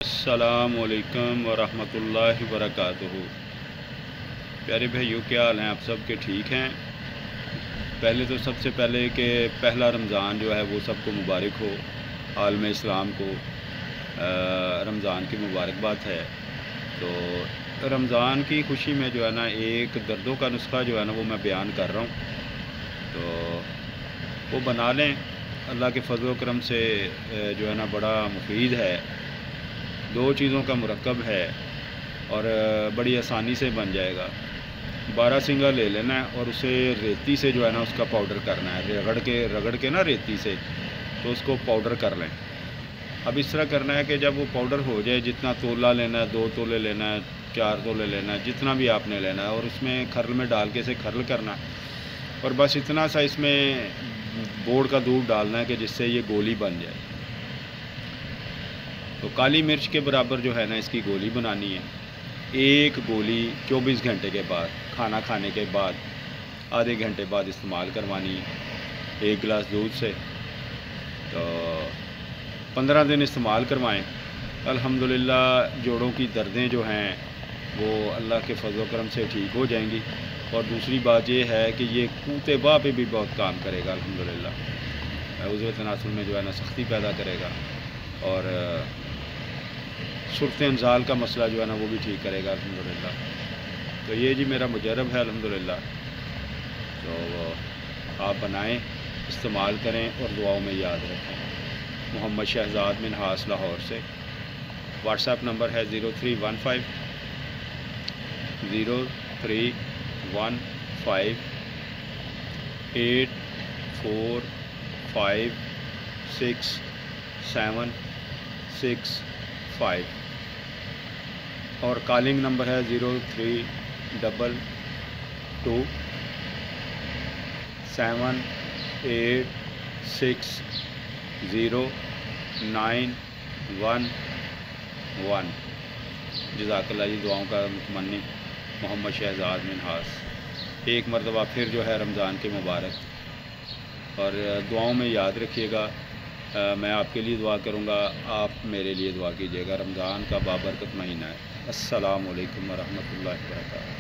السلام علیکم ورحمۃ اللہ وبرکاتہ۔ پیارے بھائیوں، کیا حال ہیں آپ سب کے؟ ٹھیک ہیں؟ پہلے تو سب سے پہلے کہ پہلا رمضان جو ہے وہ سب کو مبارک ہو، عالم اسلام کو رمضان کی مبارکباد ہے۔ تو رمضان کی خوشی میں جو ہے نا ایک دردوں کا نسخہ جو ہے نا وہ میں بیان کر رہا ہوں، تو وہ بنا لیں۔ اللہ کے فضل و کرم سے جو ہے نا بڑا مفید ہے، 2 چیزوں کا مرکب ہے اور بڑی آسانی سے بن جائے گا۔ 12 سنگا لے لینا ہے اور اسے ریتی سے جو ہے نا اس کا پاؤڈر کرنا ہے، رگڑ کے نا ریتی سے تو اس کو پاؤڈر کر لیں۔ اب اس طرح کرنا ہے کہ جب وہ پاؤڈر ہو جائے، جتنا تولہ لینا ہے، 2 تولے لینا ہے، 4 تولے لینا ہے، جتنا بھی آپ نے لینا ہے، اور اس میں کھرل میں ڈال کے اسے کھرل کرنا ہے، اور بس اتنا سا اس میں گوڑ کا دودھ ڈالنا ہے کہ جس سے یہ گولی بن جائے۔ تو کالی مرچ کے برابر جو ہے نا اس کی گولی بنانی ہے۔ ایک گولی 24 گھنٹے کے بعد، کھانا کھانے کے بعد آدھے گھنٹے بعد استعمال کروانی ہے 1 گلاس دودھ سے۔ تو 15 دن استعمال کروائیں، الحمدللہ جوڑوں کی دردیں جو ہیں وہ اللہ کے فضل و کرم سے ٹھیک ہو جائیں گی۔ اور دوسری بات یہ ہے کہ یہ قوت باہ پہ بھی بہت کام کرے گا الحمدللہ، عضو تناسل میں جو ہے نا سختی پیدا کرے گا، اور صورت انزال کا مسئلہ جو ہے نا وہ بھی ٹھیک کرے گا الحمدللہ۔ تو یہ جی میرا مجرب ہے الحمدللہ، تو آپ بنائیں، استعمال کریں اور دعاؤں میں یاد رکھیں۔ محمد شہزاد منہاس لاہور سے۔ واٹس ایپ نمبر ہے 0315 845 6 7 6 5، اور کالنگ نمبر ہے 0322 786 0911۔ جزاک اللہ جی، دعاؤں کا متمنی محمد شہزاد منہاس۔ ایک مرتبہ پھر جو ہے رمضان کے مبارک، اور دعاؤں میں یاد رکھیے گا، میں آپ کے لیے دعا کروں گا، آپ میرے لیے دعا کیجیے گا۔ رمضان کا بابرکت مہینہ ہے۔ السلام علیکم ورحمۃ اللہ وبرکاتہ۔